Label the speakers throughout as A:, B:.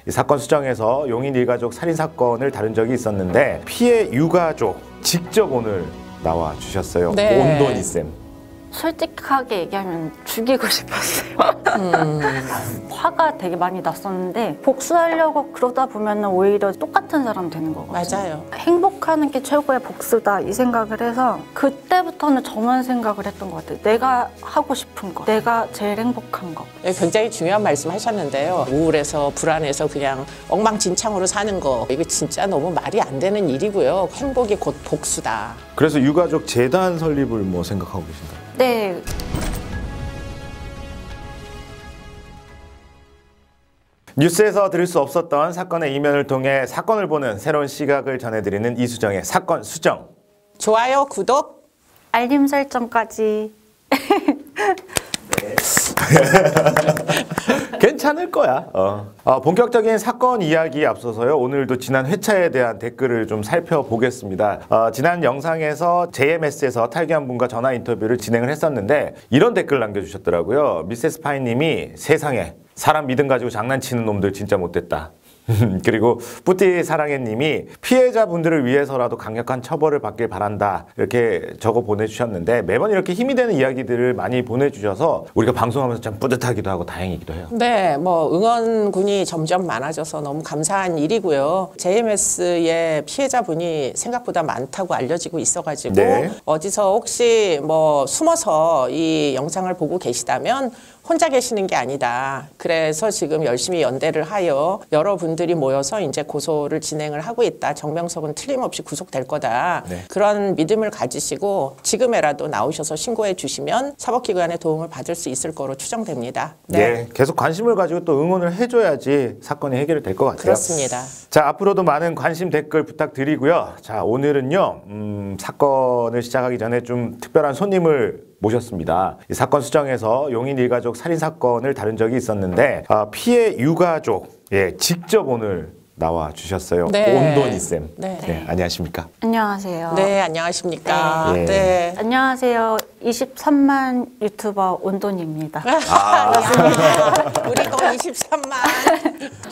A: 이 사건 수정에서 용인 일가족 살인 사건을 다룬 적이 있었는데 피해 유가족 직접 오늘 나와 주셨어요.
B: 네.
A: 온돈이 쌤.
C: 솔직하게 얘기하면 죽이고 싶었어요. 화가 되게 많이 났었는데 복수하려고 그러다 보면 오히려 똑같은 사람 되는 거거든요.
B: 맞아요.
C: 행복하는 게 최고의 복수다 이 생각을 해서 그때부터는 저만 생각을 했던 것 같아요. 내가 하고 싶은 거, 내가 제일 행복한 거.
B: 굉장히 중요한 말씀 하셨는데요. 우울해서 불안해서 그냥 엉망진창으로 사는 거, 이거 진짜 너무 말이 안 되는 일이고요. 행복이 곧 복수다.
A: 그래서 유가족 재단 설립을 뭐 생각하고 계신가요?
C: 네.
A: 뉴스에서 들을 수 없었던 사건의 이면을 통해 사건을 보는 새로운 시각을 전해드리는 이수정의 사건 수정.
B: 좋아요, 구독,
C: 알림 설정까지.
A: 괜찮을 거야. 본격적인 사건 이야기에 앞서서요. 오늘도 지난 회차에 대한 댓글을 좀 살펴보겠습니다. 지난 영상에서 JMS에서 탈기한 분과 전화 인터뷰를 진행을 했었는데 이런 댓글 남겨주셨더라고요. 미세스 파이님이 세상에 사람 믿음 가지고 장난치는 놈들 진짜 못됐다. 그리고 뿌띠 사랑해님이 피해자분들을 위해서라도 강력한 처벌을 받길 바란다 이렇게 적어 보내주셨는데 매번 이렇게 힘이 되는 이야기들을 많이 보내주셔서 우리가 방송하면서 참 뿌듯하기도 하고 다행이기도 해요.
B: 네, 뭐 응원군이 점점 많아져서 너무 감사한 일이고요. JMS의 피해자분이 생각보다 많다고 알려지고 있어가지고
A: 네.
B: 어디서 혹시 뭐 숨어서 이 영상을 보고 계시다면 혼자 계시는 게 아니다. 그래서 지금 열심히 연대를 하여 여러분들이 모여서 이제 고소를 진행을 하고 있다. 정명석은 틀림없이 구속될 거다.
A: 네.
B: 그런 믿음을 가지시고 지금에라도 나오셔서 신고해 주시면 사법기관의 도움을 받을 수 있을 거로 추정됩니다.
A: 네. 계속 관심을 가지고 또 응원을 해줘야지 사건이 해결이 될 것 같아요.
B: 그렇습니다.
A: 자, 앞으로도 많은 관심 댓글 부탁드리고요. 자, 오늘은요, 사건을 시작하기 전에 좀 특별한 손님을 모셨습니다. 이 사건 수정에서 용인 일가족 살인 사건을 다룬 적이 있었는데 피해 유가족 직접 오늘 나와 주셨어요.
B: 네.
A: 온돈이 쌤.
B: 네.
A: 네, 안녕하십니까?
C: 안녕하세요.
B: 네, 안녕하십니까.
A: 네.
B: 네.
C: 안녕하세요. 23만 유튜버 온돈입니다.
B: 반갑습니다. 우리 거 23만.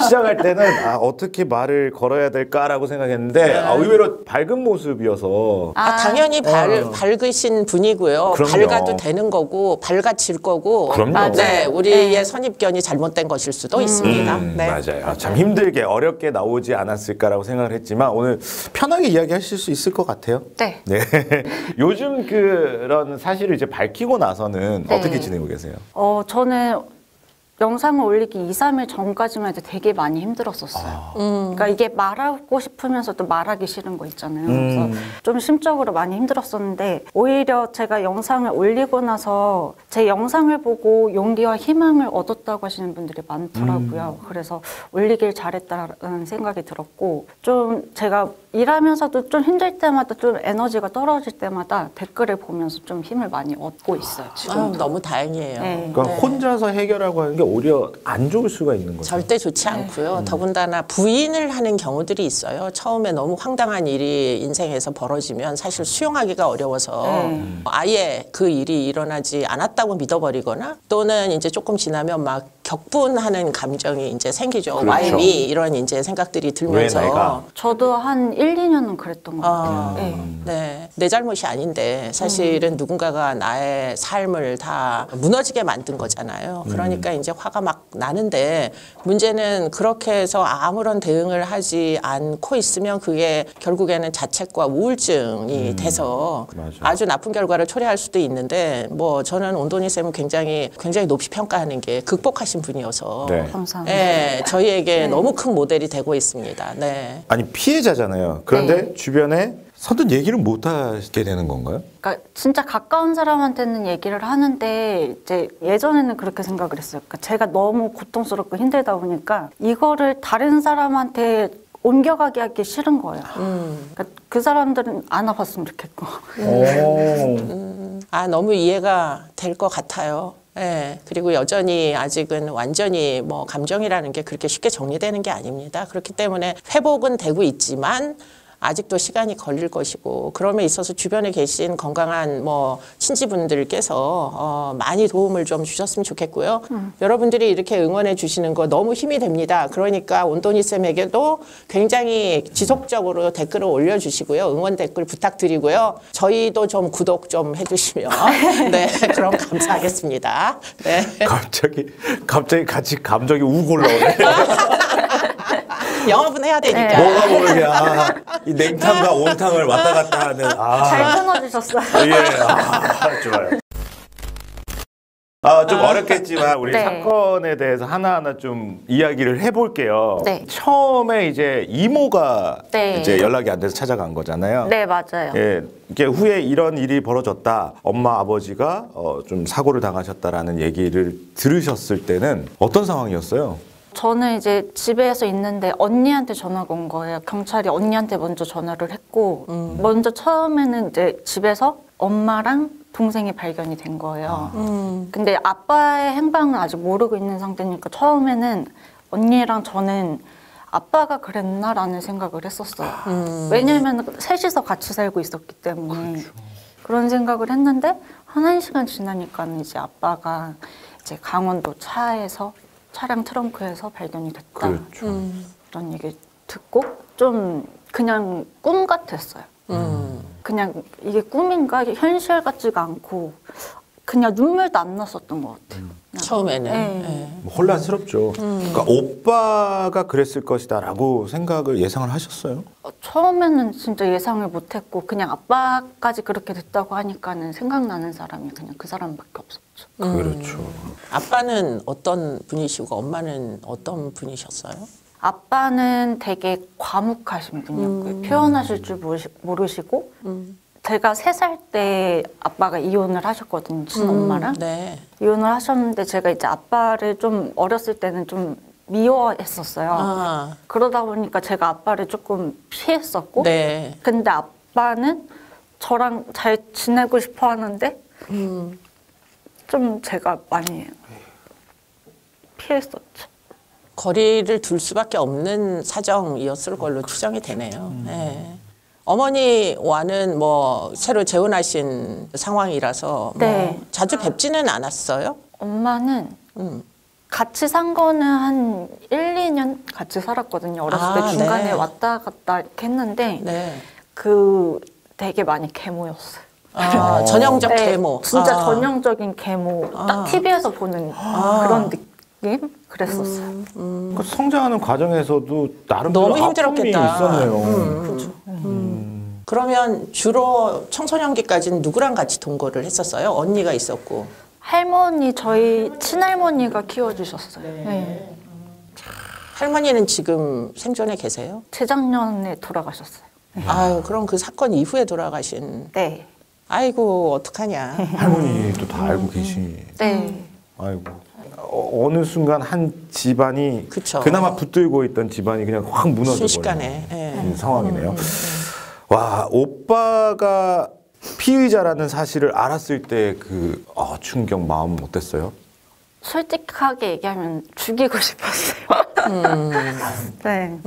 A: 시작할 때는 어떻게 말을 걸어야 될까라고 생각했는데 의외로 밝은 모습이어서
B: 당연히 밝으신 분이고요.
A: 그럼요.
B: 밝아도 되는 거고 밝아질 거고.
A: 그럼요.
B: 네, 우리의 선입견이 잘못된 것일 수도 있습니다. 네.
A: 맞아요. 참 힘들게 어렵게 나오지 않았을까라고 생각을 했지만 오늘 편하게 이야기하실 수 있을 것 같아요.
C: 네.
A: 네. 요즘 그런 사실을 이제 밝히고 나서는
C: 네.
A: 어떻게 지내고 계세요?
C: 저는 영상을 올리기 2, 3일 전까지만 해도 되게 많이 힘들었었어요. 그러니까 이게 말하고 싶으면서도 말하기 싫은 거 있잖아요. 그래서 좀 심적으로 많이 힘들었었는데 오히려 제가 영상을 올리고 나서 제 영상을 보고 용기와 희망을 얻었다고 하시는 분들이 많더라고요. 그래서 올리길 잘했다는 생각이 들었고 좀 제가 일하면서도 좀 힘들 때마다 좀 에너지가 떨어질 때마다 댓글을 보면서 좀 힘을 많이 얻고 있어요. 지금
B: 너무 다행이에요.
C: 네.
A: 그러니까 혼자서 해결하고 하는 게 오히려 안 좋을 수가 있는 거죠.
B: 절대 좋지 않고요. 더군다나 부인을 하는 경우들이 있어요. 처음에 너무 황당한 일이 인생에서 벌어지면 사실 수용하기가 어려워서 아예 그 일이 일어나지 않았다고 믿어버리거나 또는 이제 조금 지나면 막 격분하는 감정이 이제 생기죠.
A: 그렇죠.
B: Why me? 이런 이제 생각들이 들면서.
A: 왜 내가?
C: 저도 한 1, 2년은 그랬던 것 같아요. 네.
B: 네, 내 잘못이 아닌데 사실은 누군가가 나의 삶을 다 무너지게 만든 거잖아요. 그러니까 이제 화가 막 나는데 문제는 그렇게 해서 아무런 대응을 하지 않고 있으면 그게 결국에는 자책과 우울증이 돼서
A: 맞아.
B: 아주 나쁜 결과를 초래할 수도 있는데 뭐 저는 온돈이 쌤은 굉장히 높이 평가하는 게 극복하신 분이어서
A: 네.
C: 감사합니다.
B: 네, 저희에게 너무 큰 모델이 되고 있습니다. 네.
A: 아니 피해자잖아요. 그런데 주변에 선뜻 얘기를 못 하게 되는 건가요?
C: 그러니까 진짜 가까운 사람한테는 얘기를 하는데 이제 예전에는 그렇게 생각을 했어요. 그러니까 제가 너무 고통스럽고 힘들다 보니까 이거를 다른 사람한테 옮겨가게 하기 싫은 거예요. 그러니까 그 사람들은 안 아팠으면 좋겠고.
B: 너무 이해가 될 것 같아요. 네, 그리고 여전히 아직은 완전히 뭐 감정이라는 게 그렇게 쉽게 정리되는 게 아닙니다. 그렇기 때문에 회복은 되고 있지만 아직도 시간이 걸릴 것이고 그럼에 있어서 주변에 계신 건강한 뭐 친지분들께서 많이 도움을 좀 주셨으면 좋겠고요. 여러분들이 이렇게 응원해 주시는 거 너무 힘이 됩니다. 그러니까 온도니 쌤에게도 굉장히 지속적으로 댓글을 올려주시고요. 응원 댓글 부탁드리고요. 저희도 좀 구독 좀 해주시면 네 그럼 감사하겠습니다. 네.
A: 갑자기 같이 감정이 욱 올라오네.
B: 영업은 해야 되니까.
A: 뭐가 모르냐. 이 냉탕과 온탕을 왔다 갔다 하는.
C: 잘 끊어주셨어요.
A: 예, 좋아요. 좀 어렵겠지만 우리
C: 네.
A: 사건에 대해서 하나하나 좀 이야기를 해볼게요.
C: 네.
A: 처음에 이제 이모가
C: 네.
A: 이제 연락이 안 돼서 찾아간 거잖아요.
C: 네, 맞아요.
A: 예, 이게 후에 이런 일이 벌어졌다. 엄마 아버지가 좀 사고를 당하셨다라는 얘기를 들으셨을 때는 어떤 상황이었어요?
C: 저는 이제 집에서 있는데 언니한테 전화가 온 거예요. 경찰이 언니한테 먼저 전화를 했고 먼저 처음에는 이제 집에서 엄마랑 동생이 발견이 된 거예요. 근데 아빠의 행방은 아직 모르고 있는 상태니까 처음에는 언니랑 저는 아빠가 그랬나라는 생각을 했었어요. 왜냐하면 셋이서 같이 살고 있었기 때문에 그런 생각을 했는데 한 시간 지나니까는 이제 아빠가 이제 강원도 차에서 차량 트렁크에서 발견이 됐다.
A: 그렇죠.
C: 그런 얘기 듣고 좀 그냥 꿈 같았어요. 그냥 이게 꿈인가 현실 같지가 않고 그냥 눈물도 안 났었던 것 같아요.
B: 처음에는.
C: 네.
B: 네.
A: 뭐 혼란스럽죠. 그러니까 오빠가 그랬을 것이다라고 생각을 예상을 하셨어요?
C: 처음에는 진짜 예상을 못했고 그냥 아빠까지 그렇게 됐다고 하니까는 생각나는 사람이 그냥 그 사람밖에 없었죠.
A: 그렇죠.
B: 아빠는 어떤 분이시고 엄마는 어떤 분이셨어요?
C: 아빠는 되게 과묵하신 분이었고요. 표현하실 줄 모르시고 제가 3살 때 아빠가 이혼을 하셨거든요. 친엄마랑.
B: 네.
C: 이혼을 하셨는데 제가 이제 아빠를 좀 어렸을 때는 좀 미워했었어요. 그러다 보니까 제가 아빠를 조금 피했었고
B: 네.
C: 근데 아빠는 저랑 잘 지내고 싶어 하는데 좀 제가 많이 피했었죠.
B: 거리를 둘 수밖에 없는 사정이었을 걸로 추정이 되네요. 네. 어머니와는 뭐 새로 재혼하신 상황이라서
C: 네.
B: 뭐 자주 뵙지는 않았어요?
C: 엄마는 같이 산 거는 한 1, 2년 같이 살았거든요. 어렸을 때 중간에
B: 네.
C: 왔다 갔다 이렇게 했는데
B: 네.
C: 그 되게 많이 계모였어요.
B: 전형적
C: 네,
B: 계모.
C: 진짜 전형적인 계모. 딱 TV에서 보는 그런 느낌? 그랬었어요.
A: 그 성장하는 과정에서도 나름대로
B: 너무 힘들었겠다.
A: 아픔이 있었네요.
C: 그렇죠.
B: 그러면 주로 청소년기까지는 누구랑 같이 동거를 했었어요? 언니가 있었고.
C: 할머니, 저희 친할머니가 키워주셨어요. 네.
B: 할머니는 지금 생존에 계세요?
C: 재작년에 돌아가셨어요.
B: 아유, 그럼 그 사건 이후에 돌아가신.
C: 네.
B: 아이고, 어떡하냐.
A: 할머니도 다 알고 계시.
C: 네.
A: 아이고. 어느 순간 한 집안이
B: 그쵸.
A: 그나마 붙들고 있던 집안이 그냥 확 무너져
B: 순식간에.
A: 버리는
B: 예.
A: 상황이네요. 와, 오빠가 피의자라는 사실을 알았을 때 그 충격 마음은 어땠어요?
C: 솔직하게 얘기하면 죽이고 싶었어요. 네.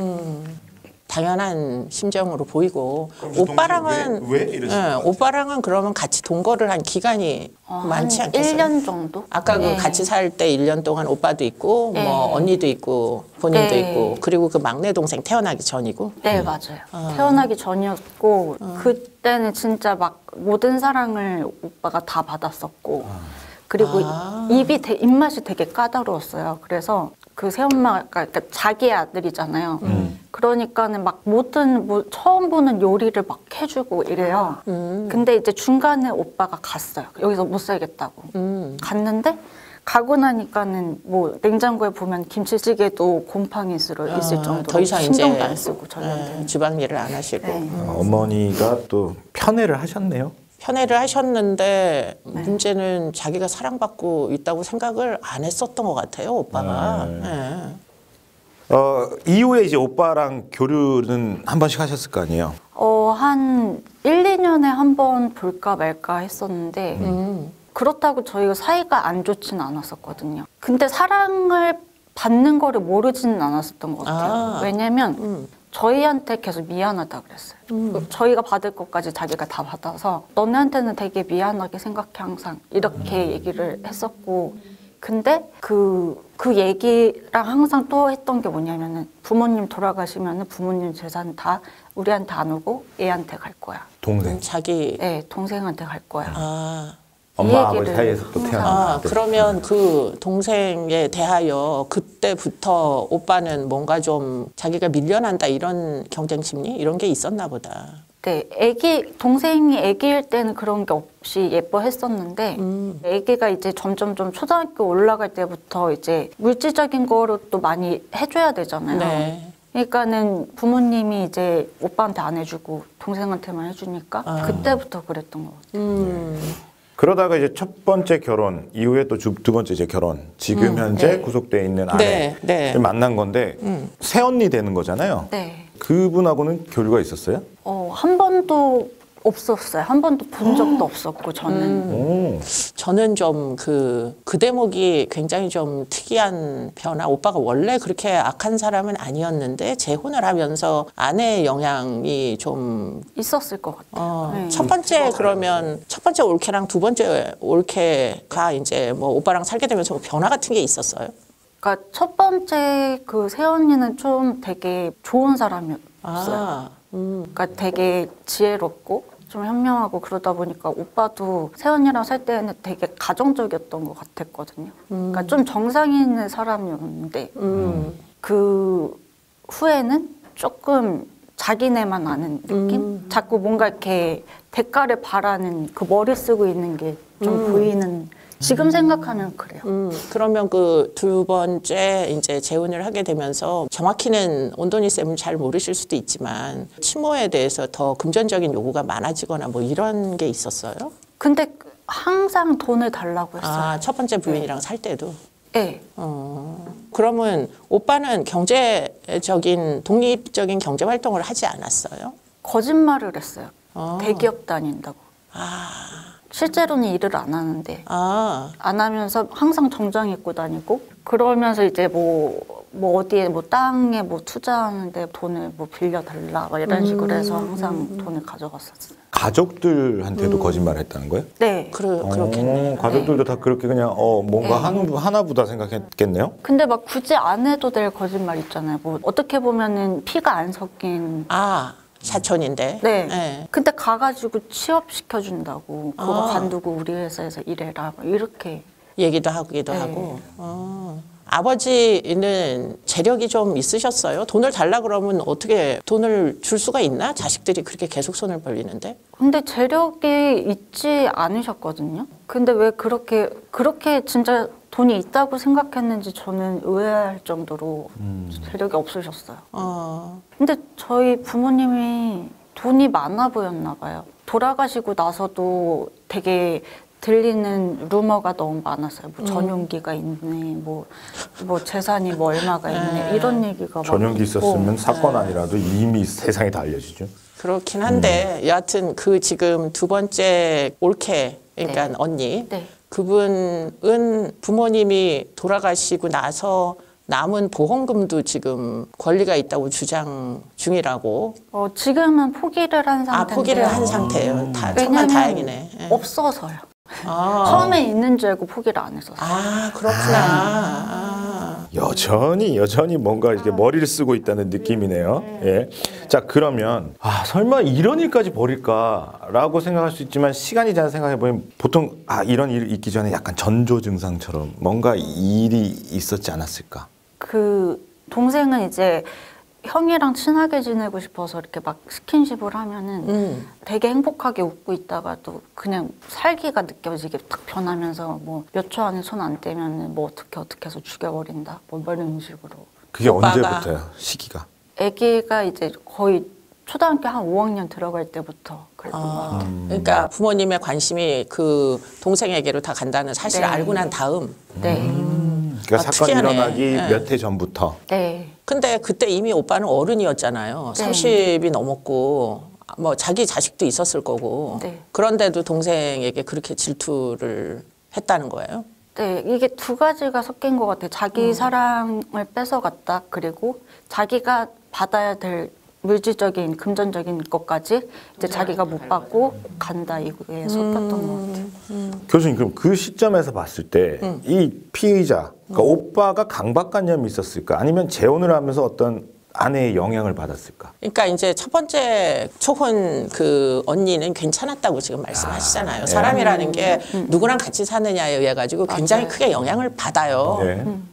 B: 당연한 심정으로 보이고 오빠랑은
A: 왜 이랬을까요?
B: 오빠랑은 그러면 같이 동거를 한 기간이 많지
C: 한
B: 않겠어요?
C: 1년 정도?
B: 아까
C: 네.
B: 그 같이 살 때 1년 동안 오빠도 있고
C: 네.
B: 뭐 언니도 있고 본인도
C: 네.
B: 있고 그리고 그 막내 동생 태어나기 전이고
C: 네, 맞아요. 태어나기 전이었고 그때는 진짜 막 모든 사랑을 오빠가 다 받았었고 그리고 입맛이 되게 까다로웠어요. 그래서 그 새엄마가 그러니까 자기 아들이잖아요. 그러니까는 막 처음 보는 요리를 막 해주고 이래요. 근데 이제 중간에 오빠가 갔어요. 여기서 못 살겠다고. 갔는데 가고 나니까는 뭐 냉장고에 보면 김치찌개도 곰팡이 있을 정도로
B: 더 이상
C: 신경도
B: 이제
C: 안 쓰고 저희한테는.
B: 주방 일을 안 하시고
C: 네.
A: 어머니가 또 편애를 하셨네요.
B: 편애를 하셨는데
C: 네.
B: 문제는 자기가 사랑받고 있다고 생각을 안 했었던 것 같아요, 오빠가.
A: 이후에 이제 오빠랑 교류는 한 번씩 하셨을 거 아니에요?
C: 한 1, 2년에 한 번 볼까 말까 했었는데 그렇다고 저희가 사이가 안 좋지는 않았었거든요. 근데 사랑을 받는 거를 모르지는 않았었던 것 같아요.
B: 아.
C: 왜냐면 저희한테 계속 미안하다 그랬어요. 저희가 받을 것까지 자기가 다 받아서 너네한테는 되게 미안하게 생각해 항상 이렇게 얘기를 했었고 근데 그 얘기랑 항상 또 했던 게 뭐냐면은 부모님 돌아가시면은 부모님 재산 다 우리한테 안 오고 얘한테 갈 거야.
A: 동생.
B: 자기
C: 네, 동생한테 갈 거야.
B: 아.
A: 엄마 아버지
C: 얘기를
A: 사이에서 또 태어난
B: 아, 그러면 그 동생에 대하여 그때부터 오빠는 뭔가 좀 자기가 밀려난다 이런 경쟁 심리 이런 게 있었나 보다.
C: 네, 동생이 애기일 때는 그런 게 없이 예뻐했었는데, 애기가 이제 점점 좀 초등학교 올라갈 때부터 이제 물질적인 거로 또 많이 해줘야 되잖아요.
B: 네.
C: 그러니까는 부모님이 이제 오빠한테 안 해주고 동생한테만 해주니까 그때부터 그랬던 것 같아요.
A: 그러다가 이제 첫 번째 결혼 이후에 또 두 번째 이제 결혼 지금 현재
C: 네.
A: 구속돼 있는
B: 네,
A: 아내를
B: 네.
A: 만난 건데 새언니 되는 거잖아요.
C: 네.
A: 그분하고는 교류가 있었어요?
C: 한 번도 없었어요. 한 번도 본 적도 없었고, 저는.
A: 오.
B: 저는 좀 그 대목이 굉장히 좀 특이한 변화. 오빠가 원래 그렇게 악한 사람은 아니었는데 재혼을 하면서 아내의 영향이 좀
C: 있었을 것 같아요. 네.
B: 첫 번째 그러면 첫 번째 올케랑 두 번째 올케가 이제 뭐 오빠랑 살게 되면서 뭐 변화 같은 게 있었어요?
C: 그러니까 첫 번째 그 새언니는 좀 되게 좋은 사람이었어요.
B: 아,
C: 그러니까 되게 지혜롭고 좀 현명하고 그러다 보니까 오빠도 새언니랑 살 때는 되게 가정적이었던 것 같았거든요. 그러니까 좀 정상인의 사람이었는데 그 후에는 조금 자기네만 아는 느낌? 자꾸 뭔가 이렇게 대가를 바라는 그 머리 쓰고 있는 게 좀 보이는 지금 생각하면 그래요.
B: 그러면 그 두 번째 이제 재혼을 하게 되면서 정확히는 온도니 쌤은 잘 모르실 수도 있지만 치모에 대해서 더 금전적인 요구가 많아지거나 뭐 이런 게 있었어요?
C: 근데 항상 돈을 달라고 했어요.
B: 아, 첫 번째 부인이랑 살 때도?
C: 네.
B: 그러면 오빠는 경제적인 독립적인 경제 활동을 하지 않았어요?
C: 거짓말을 했어요. 대기업 다닌다고.
B: 아,
C: 실제로는 일을 안 하는데
B: 아,
C: 안 하면서 항상 정장 입고 다니고 그러면서 이제 뭐 어디에 뭐 땅에 뭐 투자하는데 돈을 뭐 빌려달라 막 이런 식으로 해서 항상 돈을 가져갔었어요.
A: 가족들한테도 거짓말을 했다는 거예요?
C: 네.
B: 그렇겠네.
A: 가족들도 다 그렇게 그냥 뭔가 하나보다 생각했겠네요?
C: 근데 막 굳이 안 해도 될 거짓말 있잖아요. 뭐 어떻게 보면은 피가 안 섞인.
B: 아, 사촌인데?
C: 네.
B: 네.
C: 근데 가가지고 취업시켜준다고 그거 관두고 우리 회사에서 일해라 막 이렇게.
B: 얘기도 하기도
C: 네.
B: 하고. 아버지는 재력이 좀 있으셨어요? 돈을 달라 그러면 어떻게 돈을 줄 수가 있나? 자식들이 그렇게 계속 손을 벌리는데?
C: 근데 재력이 있지 않으셨거든요. 근데 왜 그렇게 진짜 돈이 있다고 생각했는지 저는 의아할 정도로 재력이 없으셨어요. 근데 저희 부모님이 돈이 많아 보였나 봐요. 돌아가시고 나서도 되게 들리는 루머가 너무 많았어요. 뭐 전용기가 있네, 뭐 재산이 뭐 얼마가 있네, 이런 얘기가
A: 전용기
C: 많고.
A: 있었으면 사건 아니라도 이미 세상에 다 알려지죠.
B: 그렇긴 한데 여하튼 그 지금 두 번째 올케 그러니까
C: 네.
B: 언니
C: 네.
B: 그분은 부모님이 돌아가시고 나서 남은 보험금도 지금 권리가 있다고 주장 중이라고.
C: 지금은 포기를 한 상태인데.
B: 아, 포기를 한 상태예요. 정말
C: 왜냐면
B: 다행이네. 예.
C: 없어서요.
B: 아,
C: 처음에 있는 줄 알고 포기를 안 했었어요.
B: 아, 그렇구나. 아.
A: 여전히 뭔가 이렇게 머리를 쓰고 있다는 느낌이네요. 예. 자, 그러면 설마 이런 일까지 벌일까라고 생각할 수 있지만 시간이 지나 생각해 보면 보통 이런 일이 있기 전에 약간 전조 증상처럼 뭔가 일이 있었지 않았을까?
C: 그 동생은 이제 형이랑 친하게 지내고 싶어서 이렇게 막 스킨십을 하면은 되게 행복하게 웃고 있다가도 그냥 살기가 느껴지게 딱 변하면서 뭐 몇 초 안에 손 안 떼면은 뭐 어떻게 해서 죽여버린다 뭐 이런 식으로.
A: 그게
B: 오빠가.
A: 언제부터요? 시기가?
C: 아기가 이제 거의 초등학교 한 5학년 들어갈 때부터 그랬던 것 같아요.
B: 그러니까 부모님의 관심이 그 동생에게로 다 간다는 사실을
C: 네.
B: 알고 난 다음.
C: 네.
A: 그러니까 사건이
B: 특이하네.
A: 일어나기
B: 네.
A: 몇 해 전부터.
C: 네.
B: 근데 그때 이미 오빠는 어른이었잖아요.
C: 네.
B: 30이 넘었고 뭐 자기 자식도 있었을 거고.
C: 네.
B: 그런데도 동생에게 그렇게 질투를 했다는 거예요.
C: 네, 이게 두 가지가 섞인 것 같아요. 자기 사랑을 뺏어갔다. 그리고 자기가 받아야 될 물질적인, 금전적인 것까지 이제 자기가 못 받고 간다. 이거에 섞였던 것 같아요.
A: 교수님, 그럼 그 시점에서 봤을 때 이 피의자, 그러니까 오빠가 강박관념이 있었을까? 아니면 재혼을 하면서 어떤 아내의 영향을 받았을까?
B: 그러니까 이제 첫 번째 초혼 그 언니는 괜찮았다고 지금 말씀하시잖아요. 사람이라는 게 누구랑 같이 사느냐에 의해 가지고 굉장히 크게 영향을 받아요.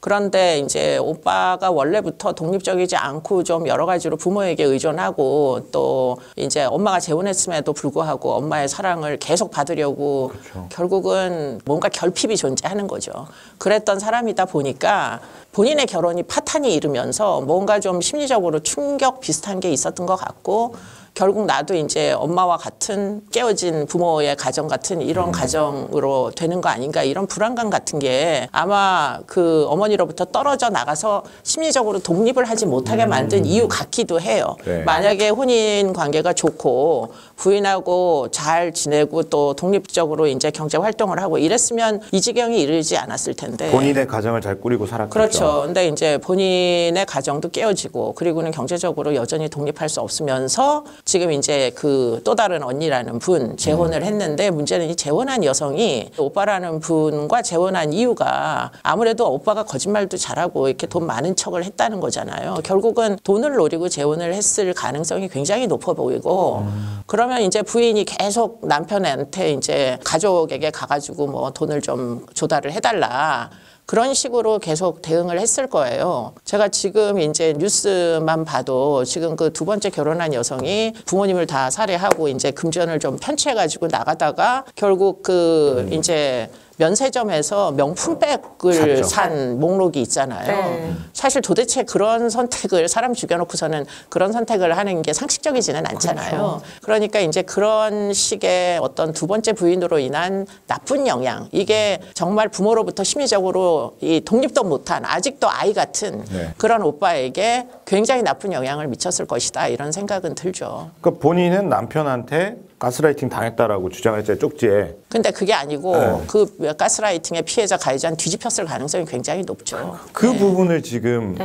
B: 그런데 이제 오빠가 원래부터 독립적이지 않고 좀 여러 가지로 부모에게 의존하고 또 이제 엄마가 재혼했음에도 불구하고 엄마의 사랑을 계속 받으려고 결국은 뭔가 결핍이 존재하는 거죠. 그랬던 사람이다 보니까 본인의 결혼이 파탄이 일으면서 뭔가 좀 심리적으로 충격 비슷한 게 있었던 것 같고 결국 나도 이제 엄마와 같은 깨어진 부모의 가정 같은 이런 가정으로 되는 거 아닌가 이런 불안감 같은 게 아마 그 어머니로부터 떨어져 나가서 심리적으로 독립을 하지 못하게 만든 이유 같기도 해요. 만약에 혼인 관계가 좋고 부인하고 잘 지내고 또 독립적으로 이제 경제 활동을 하고 이랬으면 이 지경이 이르지 않았을 텐데.
A: 본인의 가정을 잘 꾸리고 살았겠죠.
B: 그렇죠. 근데 이제 본인의 가정도 깨어지고 그리고는 경제적으로 여전히 독립할 수 없으면서 지금 이제 그 또 다른 언니라는 분 재혼을 했는데 문제는 이 재혼한 여성이 오빠라는 분과 재혼한 이유가 아무래도 오빠가 거짓말도 잘하고 이렇게 돈 많은 척을 했다는 거잖아요. 결국은 돈을 노리고 재혼을 했을 가능성이 굉장히 높아 보이고 그러면 이제 부인이 계속 남편한테 이제 가족에게 가가지고 뭐 돈을 좀 조달을 해달라. 그런 식으로 계속 대응을 했을 거예요. 제가 지금 이제 뉴스만 봐도 지금 그 두 번째 결혼한 여성이 부모님을 다 살해하고 이제 금전을 좀 편취해가지고 나가다가 결국 그 이제 면세점에서 명품백을 산 목록이 있잖아요. 사실 도대체 그런 선택을 사람 죽여놓고서는 그런 선택을 하는 게 상식적이지는 않잖아요. 그러니까 이제 그런 식의 어떤 두 번째 부인으로 인한 나쁜 영향 이게 정말 부모로부터 심리적으로 이 독립도 못한 아직도 아이 같은 그런 오빠에게 굉장히 나쁜 영향을 미쳤을 것이다 이런 생각은 들죠.
A: 그러니까 본인은 남편한테 가스라이팅 당했다라고 주장했죠, 쪽지에.
B: 근데 그게 아니고 그 가스라이팅의 피해자 가해자는 뒤집혔을 가능성이 굉장히 높죠.
A: 그 부분을 지금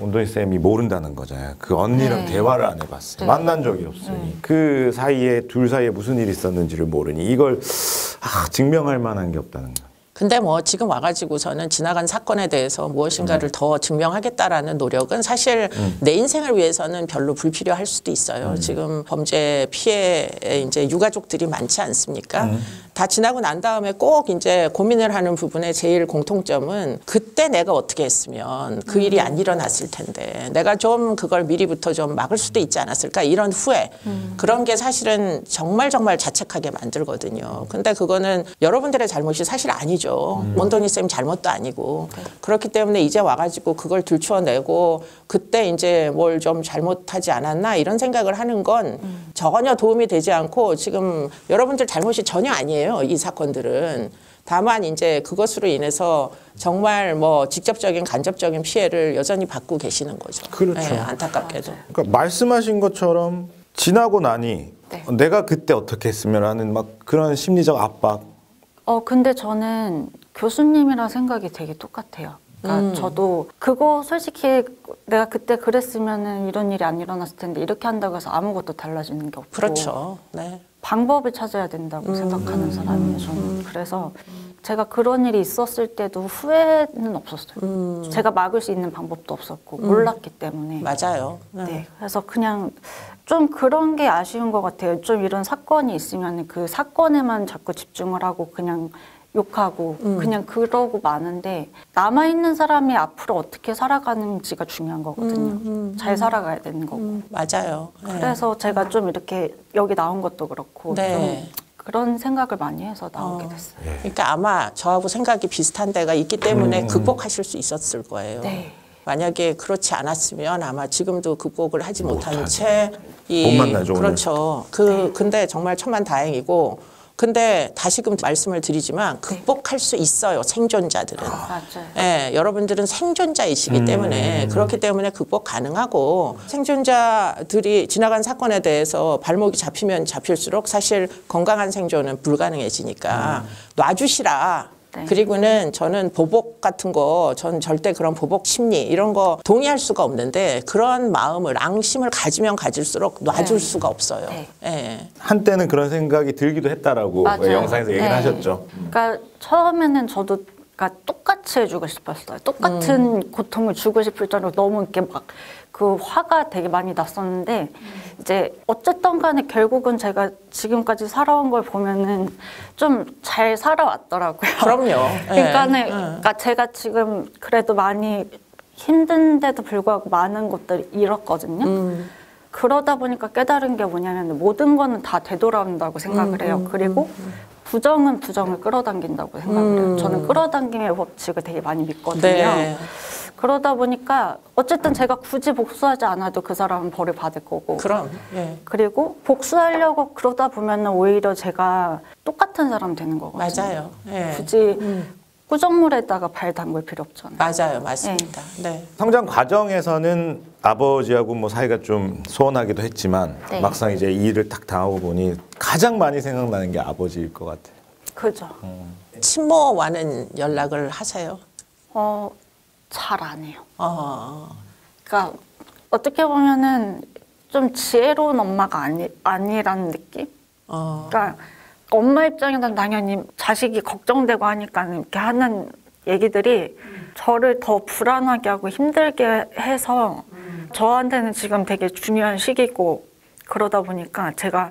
A: 온도희 쌤이 모른다는 거잖아요. 그 언니랑 대화를 안 해봤어요. 만난 적이 없으니. 그 사이에 둘 사이에 무슨 일이 있었는지를 모르니 이걸 증명할 만한 게 없다는 거예요.
B: 근데 뭐 지금 와가지고서는 지나간 사건에 대해서 무엇인가를 더 증명하겠다라는 노력은 사실 내 인생을 위해서는 별로 불필요할 수도 있어요. 지금 범죄 피해에 이제 유가족들이 많지 않습니까? 다 지나고 난 다음에 꼭 이제 고민을 하는 부분의 제일 공통점은 그때 내가 어떻게 했으면 그 일이 안 일어났을 텐데 내가 좀 그걸 미리부터 좀 막을 수도 있지 않았을까 이런 후회 그런 게 사실은 정말 자책하게 만들거든요. 근데 그거는 여러분들의 잘못이 사실 아니죠. 원돈이 쌤 잘못도 아니고 그렇기 때문에 이제 와가지고 그걸 들추어내고 그때 이제 뭘 좀 잘못하지 않았나 이런 생각을 하는 건 전혀 도움이 되지 않고 지금 여러분들 잘못이 전혀 아니에요. 이 사건들은 다만 이제 그것으로 인해서 정말 뭐 직접적인 간접적인 피해를 여전히 받고 계시는 거죠.
A: 그렇죠.
B: 네, 안타깝게도.
A: 그러니까 말씀하신 것처럼 지나고 나니 내가 그때 어떻게 했으면 하는 막 그런 심리적 압박.
C: 근데 저는 교수님이랑 생각이 되게 똑같아요. 그러니까 저도 그거 솔직히 내가 그때 그랬으면은 이런 일이 안 일어났을 텐데 이렇게 한다고 해서 아무것도 달라지는 게 없고.
B: 그렇죠. 네.
C: 방법을 찾아야 된다고 생각하는 사람이에요, 저는. 그래서 제가 그런 일이 있었을 때도 후회는 없었어요. 제가 막을 수 있는 방법도 없었고 몰랐기 때문에.
B: 맞아요.
C: 네. 그래서 그냥 좀 그런 게 아쉬운 것 같아요. 좀 이런 사건이 있으면 그 사건에만 자꾸 집중을 하고 그냥 욕하고 그냥 그러고 마는데 남아있는 사람이 앞으로 어떻게 살아가는지가 중요한 거거든요. 잘 살아가야 되는 거고.
B: 맞아요. 네.
C: 그래서 제가 좀 이렇게 여기 나온 것도 그렇고
B: 네.
C: 좀 그런 생각을 많이 해서 나오게 됐어요.
B: 그러니까 아마 저하고 생각이 비슷한 데가 있기 때문에 극복하실 수 있었을 거예요.
C: 네.
B: 만약에 그렇지 않았으면 아마 지금도 극복을 하지 못한 채
A: 못 만나죠,
B: 그렇죠. 근데 정말 천만다행이고 근데 다시금 말씀을 드리지만 극복할 수 있어요. 생존자들은.
C: 맞아요.
B: 예, 여러분들은 생존자이시기 때문에 그렇기 때문에 극복 가능하고 생존자들이 지나간 사건에 대해서 발목이 잡히면 잡힐수록 사실 건강한 생존은 불가능해지니까 놔주시라.
C: 네.
B: 그리고는 저는 보복 같은 거, 전 절대 그런 보복 심리 이런 거 동의할 수가 없는데 그런 마음을 앙심을 가지면 가질수록 놔줄
C: 네.
B: 수가 없어요.
C: 네.
B: 예.
A: 한때는 그런 생각이 들기도 했다라고
C: 맞아요.
A: 영상에서 얘기를
C: 네.
A: 하셨죠.
C: 그러니까 처음에는 저도 그러니까 똑같이 해주고 싶었어요. 똑같은 고통을 주고 싶을 정도로 너무 이렇게 막 그 화가 되게 많이 났었는데 이제 어쨌든 간에 결국은 제가 지금까지 살아온 걸 보면은 좀 잘 살아왔더라고요.
B: 그럼요.
C: 그러니까는
B: 예.
C: 그러니까 제가 지금 그래도 많이 힘든데도 불구하고 많은 것들을 잃었거든요. 그러다 보니까 깨달은 게 뭐냐면 모든 거는 다 되돌아온다고 생각을 해요. 그리고 부정은 부정을 끌어당긴다고 생각을 해요. 저는 끌어당김의 법칙을 되게 많이 믿거든요.
B: 네.
C: 그러다 보니까 어쨌든 제가 굳이 복수하지 않아도 그 사람은 벌을 받을 거고.
B: 그럼. 예.
C: 그리고 복수하려고 그러다 보면은 오히려 제가 똑같은 사람 되는 거거든요.
B: 맞아요. 예.
C: 굳이 꾸정물에다가 발 담글 필요 없잖아요.
B: 맞아요. 맞습니다. 네.
A: 성장 과정에서는 아버지하고 뭐 사이가 좀 소원하기도 했지만
C: 네.
A: 막상 이제 이 일을 딱 당하고 보니 가장 많이 생각나는 게 아버지일 것 같아요.
C: 그죠.
B: 친모와는 연락을 하세요?
C: 잘 안 해요.
B: 그러니까
C: 어떻게 보면은 좀 지혜로운 엄마가 아니라는 느낌? 그러니까 엄마 입장에서는 당연히 자식이 걱정되고 하니까 이렇게 하는 얘기들이 저를 더 불안하게 하고 힘들게 해서 저한테는 지금 되게 중요한 시기고 그러다 보니까 제가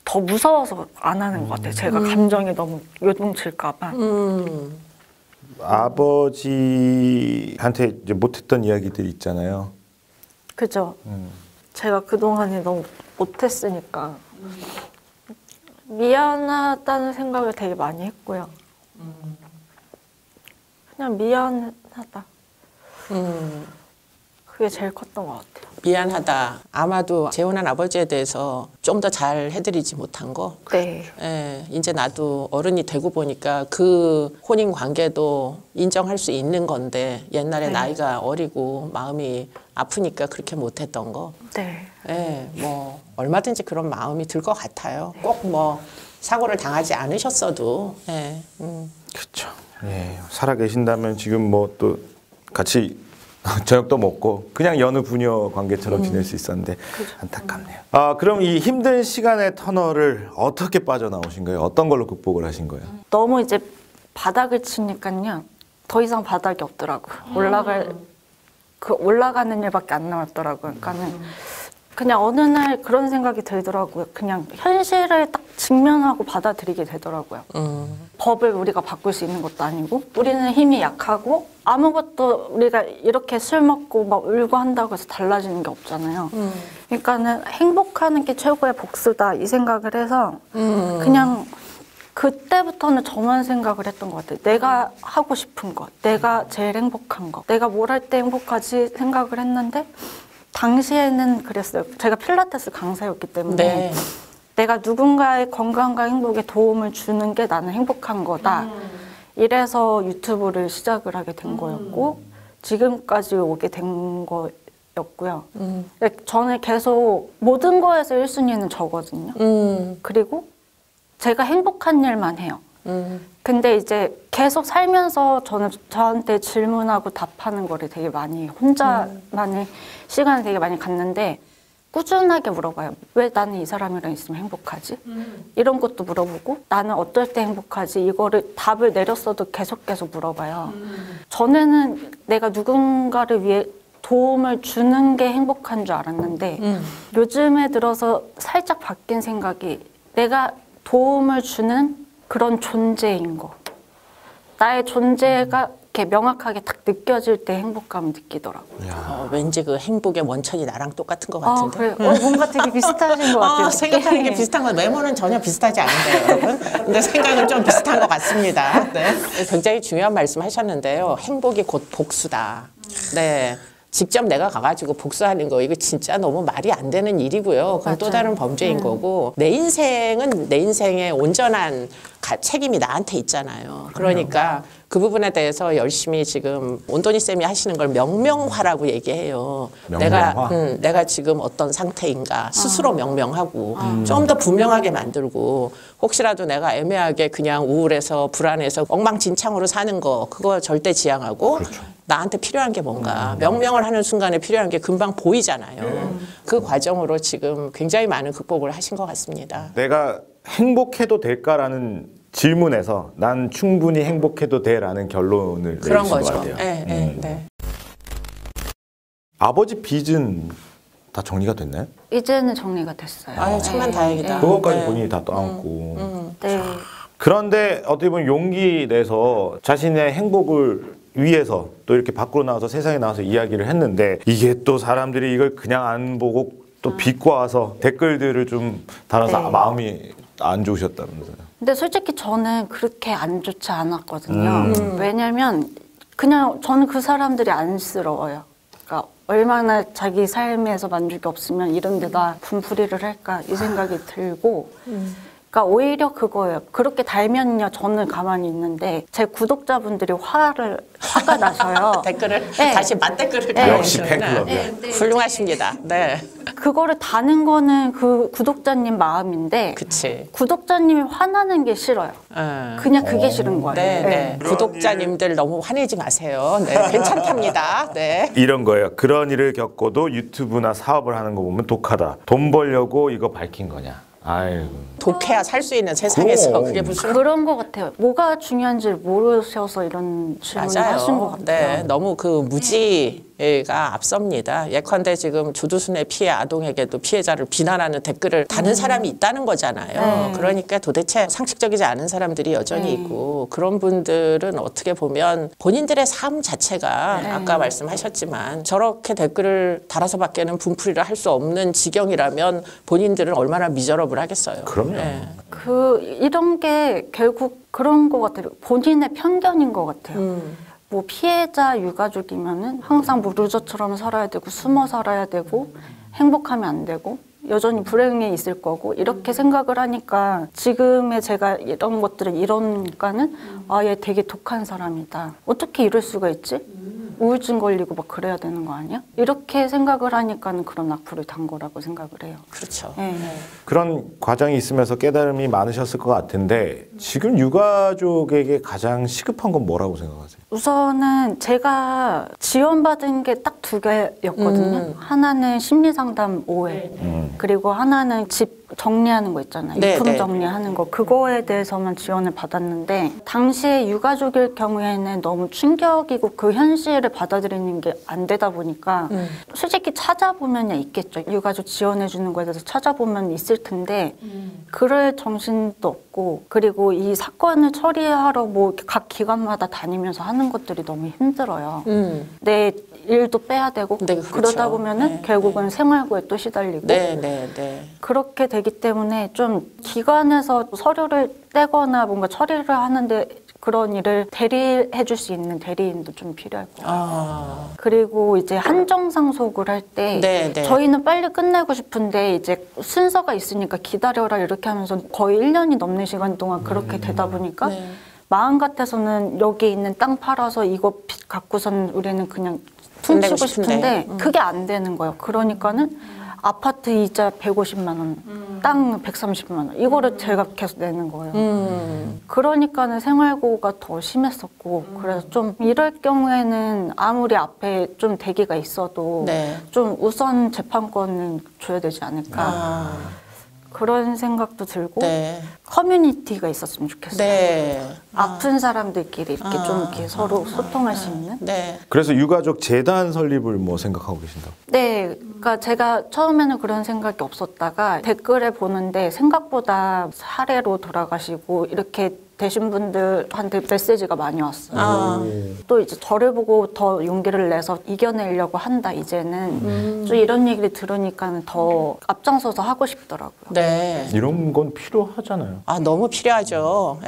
C: 더 무서워서 안 하는 것 같아요. 제가 감정이 너무 요동칠까 봐.
A: 아버지한테 이제 못했던 이야기들이 있잖아요.
C: 그죠. 제가 그동안에 너무 못했으니까 미안하다는 생각을 되게 많이 했고요. 그냥 미안하다. 그게 제일 컸던 것 같아요.
B: 미안하다. 아마도 재혼한 아버지에 대해서 좀 더 잘 해드리지 못한 거.
C: 네.
B: 예, 이제 나도 어른이 되고 보니까 그 혼인 관계도 인정할 수 있는 건데 옛날에
C: 네.
B: 나이가 어리고 마음이 아프니까 그렇게 못했던 거.
C: 네.
B: 예, 뭐 얼마든지 그런 마음이 들 것 같아요. 꼭 뭐 사고를 당하지 않으셨어도. 예,
A: 그렇죠. 예, 살아 계신다면 지금 뭐 또 같이 저녁도 먹고 그냥 여느 부녀 관계처럼 지낼 수 있었는데 안타깝네요. 그럼 이 힘든 시간의 터널을 어떻게 빠져나오신 거예요? 어떤 걸로 극복을 하신 거예요?
C: 너무 이제 바닥을 치니까요. 더 이상 바닥이 없더라고요. 올라가는 일밖에 안 남았더라고요. 그러니까는 그냥 어느 날 그런 생각이 들더라고요. 그냥 현실을 딱 직면하고 받아들이게 되더라고요. 법을 우리가 바꿀 수 있는 것도 아니고 우리는 힘이 약하고 아무것도 우리가 이렇게 술 먹고 막 울고 한다고 해서 달라지는 게 없잖아요. 그러니까는 행복하는 게 최고의 복수다 이 생각을 해서 그냥 그때부터는 저만 생각을 했던 것 같아요. 내가 하고 싶은 것, 내가 제일 행복한 것, 내가 뭘 할 때 행복하지 생각을 했는데 당시에는 그랬어요. 제가 필라테스 강사였기 때문에
B: 네.
C: 내가 누군가의 건강과 행복에 도움을 주는 게 나는 행복한 거다. 이래서 유튜브를 시작을 하게 된 거였고 지금까지 오게 된 거였고요. 저는 계속 모든 거에서 1순위는 저거든요. 그리고 제가 행복한 일만 해요. 근데 이제 계속 살면서 저는 저한테 질문하고 답하는 거를 되게 많이 혼자만의 시간을 되게 많이 갖는데 꾸준하게 물어봐요. 왜 나는 이 사람이랑 있으면 행복하지? 이런 것도 물어보고 나는 어떨 때 행복하지? 이거를 답을 내렸어도 계속 물어봐요. 전에는 내가 누군가를 위해 도움을 주는 게 행복한 줄 알았는데 요즘에 들어서 살짝 바뀐 생각이 내가 도움을 주는 그런 존재인 거. 나의 존재가 이렇게 명확하게 딱 느껴질 때 행복감을 느끼더라고요.
B: 왠지 그 행복의 원천이 나랑 똑같은 것 같은데.
C: 그래요? 뭔가 되게 비슷하신 것 같아요.
B: 생각하는 게 비슷한 건 외모는 전혀 비슷하지 않은데요, 여러분. 근데 생각은 좀 비슷한 것 같습니다. 네. 굉장히 중요한 말씀 하셨는데요. 행복이 곧 복수다. 네. 직접 내가 가가지고 복수하는 거 이거 진짜 너무 말이 안 되는 일이고요. 그건 또
C: 맞아요.
B: 다른 범죄인 거고 내 인생은 내 인생의 온전한 책임이 나한테 있잖아요. 그러니까 그 부분에 대해서 열심히 지금 온도니 쌤이 하시는 걸 명명화라고 얘기해요.
A: 명명화?
B: 내가 지금 어떤 상태인가 스스로 명명하고 좀 더 분명하게 만들고 혹시라도 내가 애매하게 그냥 우울해서 불안해서 엉망진창으로 사는 거 그거 절대 지향하고 나한테 필요한 게 뭔가 명명을 하는 순간에 필요한 게 금방 보이잖아요. 그 과정으로 지금 굉장히 많은 극복을 하신 것 같습니다.
A: 내가 행복해도 될까라는 질문에서 난 충분히 행복해도 돼라는 결론을
B: 그런
A: 내리신 것
B: 거죠.
A: 같아요.
B: 네.
A: 아버지 빚은 다 정리가 됐나요?
C: 이제는 정리가 됐어요.
B: 아유, 천만 다행이다.
A: 그것까지
B: 네.
A: 본인이 다 떠안고.
C: 네.
A: 그런데 어떻게 보면 용기 내서 자신의 행복을 위해서 또 이렇게 밖으로 나와서 세상에 나와서 이야기를 했는데 이게 또 사람들이 이걸 그냥 안 보고 또 비꼬 와서 댓글들을 좀 달아서
C: 네.
A: 마음이 안 좋으셨다면서요.
C: 근데 솔직히 저는 그렇게 안 좋지 않았거든요. 왜냐면 그냥 저는 그 사람들이 안쓰러워요. 그러니까 얼마나 자기 삶에서 만족이 없으면 이런 데다 분풀이를 할까 이 생각이 들고 그러니까 오히려 그거예요. 그렇게 달면요 저는 가만히 있는데 제 구독자분들이 화가 나셔요.
B: 댓글을
C: 네.
B: 다시 맞댓글을
C: 네.
A: 역시
B: 달아주시구나.
A: 팬클럽이야.
B: 훌륭하십니다. 네,
C: 그거를 다는 거는 그 구독자님 마음인데
B: 그치.
C: 구독자님이 화나는 게 싫어요. 그냥 그게 싫은 거예요.
B: 네. 구독자님들 너무 화내지 마세요. 네, 괜찮답니다. 네.
A: 이런 거예요. 그런 일을 겪고도 유튜브나 사업을 하는 거 보면 독하다. 돈 벌려고 이거 밝힌 거냐. 아이고.
B: 독해야 살 수 있는 세상에서
A: 그럼.
B: 그게 무슨
C: 그런 것 같아요. 뭐가 중요한지를 모르셔서 이런 질문을 하신 것 같아요.
B: 네, 너무 그 무지가 앞섭니다. 예컨대 지금 조두순의 피해 아동에게도 피해자를 비난하는 댓글을 다는 사람이 있다는 거잖아요.
C: 네.
B: 그러니까 도대체 상식적이지 않은 사람들이 여전히 있고 그런 분들은 어떻게 보면 본인들의 삶 자체가 아까 말씀하셨지만 저렇게 댓글을 달아서밖에는 분풀이를 할 수 없는 지경이라면 본인들은 얼마나 미저러블 하겠어요.
A: 그럼요.
C: 이런 게 결국 그런 것 같아요. 본인의 편견인 것 같아요. 뭐 피해자 유가족이면은 항상 뭐 루저처럼 살아야 되고 숨어 살아야 되고 행복하면 안 되고 여전히 불행해 있을 거고 이렇게 생각을 하니까 지금의 제가 이런 것들을 이러니까는 아, 얘 되게 독한 사람이다. 어떻게 이럴 수가 있지? 우울증 걸리고 막 그래야 되는 거 아니야? 이렇게 생각을 하니까는 그런 악플을 단 거라고 생각을 해요.
B: 그렇죠.
C: 네.
A: 그런 과정이 있으면서 깨달음이 많으셨을 것 같은데 지금 유가족에게 가장 시급한 건 뭐라고 생각하세요?
C: 우선은 제가 지원받은 게 딱 두 개였거든요. 하나는 심리상담 5회, 그리고 하나는 집 정리하는 거 있잖아요.
B: 네,
C: 유품
B: 네.
C: 정리하는 거. 그거에 대해서만 지원을 받았는데 당시에 유가족일 경우에는 너무 충격이고 그 현실을 받아들이는 게 안 되다 보니까 솔직히 찾아보면 있겠죠. 유가족 지원해 주는 거에 대해서 찾아보면 있을 텐데 그럴 정신도 없고 그리고 이 사건을 처리하러 뭐 각 기관마다 다니면서 하는 것들이 너무 힘들어요. 내 일도 빼야 되고
B: 네, 그렇죠.
C: 그러다 보면은 결국은 생활고에 또 시달리고
B: 네.
C: 그렇게 되기 때문에 좀 기관에서 서류를 떼거나 뭔가 처리를 하는데 그런 일을 대리해 줄 수 있는 대리인도 좀 필요할 것 같아요. 그리고 이제 한정상속을 할 때
B: 네.
C: 저희는 빨리 끝내고 싶은데 이제 순서가 있으니까 기다려라 이렇게 하면서 거의 1년이 넘는 시간 동안 그렇게 되다 보니까 마음 같아서는 여기 있는 땅 팔아서 이거 빚 갖고선 우리는 그냥 퉁치고
B: 끝내고
C: 싶은데 그게 안 되는 거예요. 그러니까는 아파트 이자 150만 원, 땅 130만 원 이거를 제가 계속 내는 거예요. 그러니까는 생활고가 더 심했었고 그래서 좀 이럴 경우에는 아무리 앞에 좀 대기가 있어도 좀 우선 재판권은 줘야 되지 않을까. 그런 생각도 들고 커뮤니티가 있었으면 좋겠어요. 아픈 사람들끼리 이렇게 좀 이렇게 서로 소통할 수 있는.
A: 그래서 유가족 재단 설립을 뭐 생각하고 계신다고?
C: 네, 그러니까 제가 처음에는 그런 생각이 없었다가 댓글에 보는데 생각보다 사례로 돌아가시고 이렇게 되신 분들한테 메시지가 많이 왔어요. 또 이제 저를 보고 더 용기를 내서 이겨내려고 한다 이제는 좀 이런 얘기를 들으니까 더 앞장서서 하고 싶더라고요.
A: 이런 건 필요하잖아요.
B: 너무 필요하죠.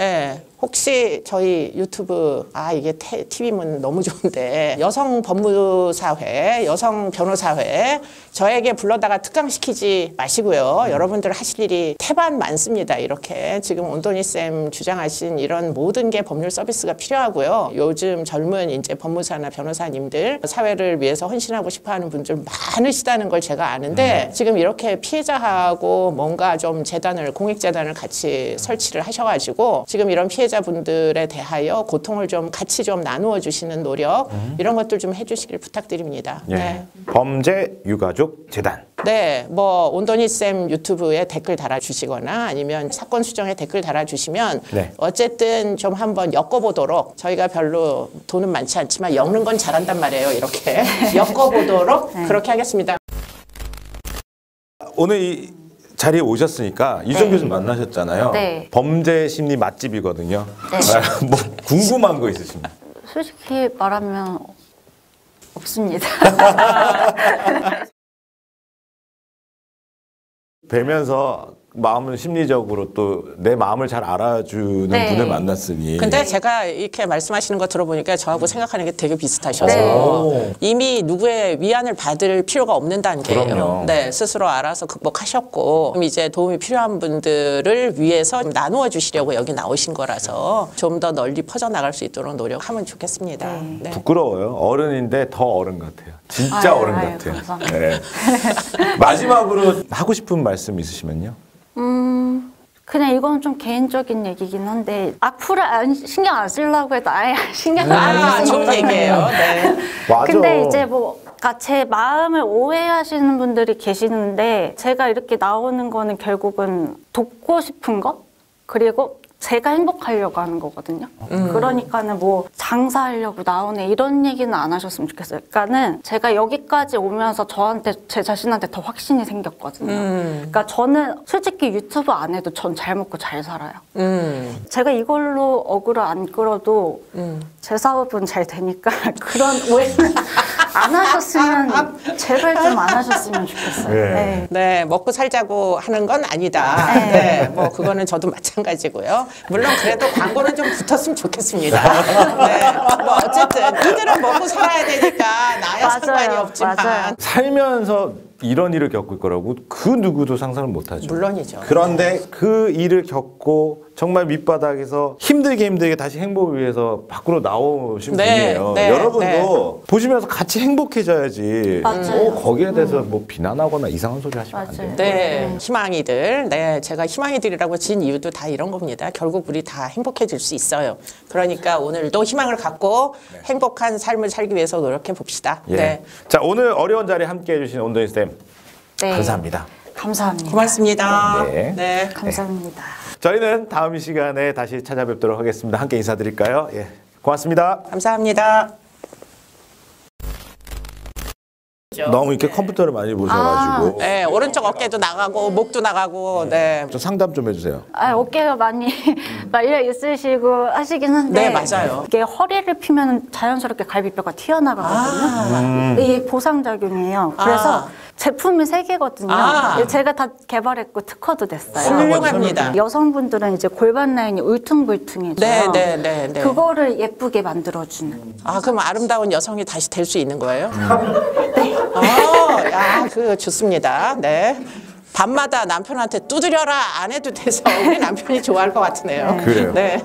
B: 혹시 저희 유튜브 이게 TV면 너무 좋은데 여성 법무사회, 여성 변호사회 저에게 불러다가 특강시키지 마시고요. 여러분들 하실 일이 태반 많습니다. 이렇게 지금 온돈이 쌤 주장하신 이런 모든 게 법률 서비스가 필요하고요. 요즘 젊은 이제 법무사나 변호사님들 사회를 위해서 헌신하고 싶어하는 분들 많으시다는 걸 제가 아는데 지금 이렇게 피해자하고 뭔가 좀 재단을 공익재단을 같이 설치를 하셔가지고 지금 이런 피해자분들에 대하여 고통을 좀 같이 좀 나누어 주시는 노력 이런 것들 좀 해주시길 부탁드립니다.
A: 예.
B: 네.
A: 범죄 유가족 재단.
B: 네, 뭐 온돈이 쌤 유튜브에 댓글 달아주시거나 아니면 사건 수정에 댓글 달아주시면
A: 네.
B: 어쨌든 좀 한번 엮어보도록 저희가 별로 돈은 많지 않지만 엮는 건 잘한단 말이에요. 이렇게 엮어보도록 그렇게 하겠습니다.
A: 오늘 이 자리에 오셨으니까 유정 교수 만나셨잖아요.
C: 네.
A: 범죄 심리 맛집이거든요.
C: 네.
A: 뭐 궁금한 거 있으십니까?
C: 솔직히 말하면 없습니다.
A: 뵈면서 마음을 심리적으로 또 내 마음을 잘 알아주는
C: 네.
A: 분을 만났으니.
B: 근데 제가 이렇게 말씀하시는 거 들어보니까 저하고 생각하는 게 되게 비슷하셔서
C: 네.
B: 이미 누구의 위안을 받을 필요가 없는 단계예요.
A: 그럼요.
B: 네, 스스로 알아서 극복하셨고 그럼 이제 도움이 필요한 분들을 위해서 좀 나누어 주시려고 여기 나오신 거라서 좀 더 널리 퍼져나갈 수 있도록 노력하면 좋겠습니다. 네.
A: 부끄러워요. 어른인데 더 어른 같아요. 진짜
C: 아유,
A: 어른
C: 아유,
A: 같아요.
C: 감사합니다.
A: 네. 마지막으로 하고 싶은 말씀 있으시면요?
C: 그냥 이건 좀 개인적인 얘기긴 한데 악플을 신경 안 쓰려고 해도 아예 신경 안 쓰는
B: 좋은 얘기예요. 네.
A: 맞아.
C: 근데 이제 뭐 그러니까 제 마음을 오해하시는 분들이 계시는데 제가 이렇게 나오는 거는 결국은 돕고 싶은 거 그리고 제가 행복하려고 하는 거거든요. 그러니까는 뭐 장사하려고 나오네 이런 얘기는 안 하셨으면 좋겠어요. 그러니까는 제가 여기까지 오면서 저한테 제 자신한테 더 확신이 생겼거든요. 그러니까 저는 솔직히 유튜브 안 해도 전 잘 먹고 잘 살아요. 제가 이걸로 어그로 안 끌어도 제 사업은 잘 되니까 그런 오해는 안 하셨으면 제발 좀 안 하셨으면 좋겠어요.
A: 네.
C: 네.
B: 네, 먹고 살자고 하는 건 아니다.
C: 네.
B: 네, 뭐 그거는 저도 마찬가지고요. 물론 그래도 광고는 좀 붙었으면 좋겠습니다. 네, 뭐 어쨌든 이들은 먹고 살아야 되니까 나야
C: 맞아요,
B: 상관이 없지만
C: 맞아요.
A: 살면서 이런 일을 겪을 거라고 그 누구도 상상을 못하죠.
B: 물론이죠.
A: 그런데 그 일을 겪고 정말 밑바닥에서 힘들게 다시 행복을 위해서 밖으로 나오신
B: 네,
A: 분이에요.
B: 네,
A: 여러분도 보시면서 같이 행복해져야지.
C: 맞아요.
A: 거기에 대해서 뭐 비난하거나 이상한 소리 하시면 안
C: 맞아요.
A: 돼요.
B: 네, 희망이들. 네, 제가 희망이들이라고 지은 이유도 다 이런 겁니다. 결국 우리 다 행복해질 수 있어요. 그러니까 오늘도 희망을 갖고 행복한 삶을 살기 위해서 노력해 봅시다.
A: 예.
B: 네,
A: 자, 오늘 어려운 자리에 함께 해주신 온도희 쌤
C: 네.
A: 감사합니다.
C: 감사합니다.
B: 고맙습니다.
A: 네.
B: 네.
C: 감사합니다.
A: 저희는 다음 시간에 다시 찾아뵙도록 하겠습니다. 함께 인사드릴까요? 예, 고맙습니다.
B: 감사합니다.
A: 너무 이렇게 컴퓨터를 많이 보셔가지고
B: 네, 오른쪽 어깨도 나가고 목도 나가고 네.
A: 좀 상담 좀 해주세요.
C: 어깨가 많이 말려 있으시고 하시긴 한데
B: 네, 맞아요.
C: 이게 허리를 피면 자연스럽게 갈비뼈가 튀어나가거든요. 이게 보상작용이에요. 그래서 제품이 3개거든요. 제가 다 개발했고 특허도 됐어요.
B: 훌륭합니다.
C: 여성분들은 이제 골반 라인이 울퉁불퉁해져요.
B: 네.
C: 그거를 예쁘게 만들어주는.
B: 그럼 아름다운 여성이 다시 될 수 있는 거예요? 야, 그 좋습니다. 네. 밤마다 남편한테 두드려라 안 해도 돼서 우리 남편이 좋아할 것 같으네요.
A: 그래요.
B: 네.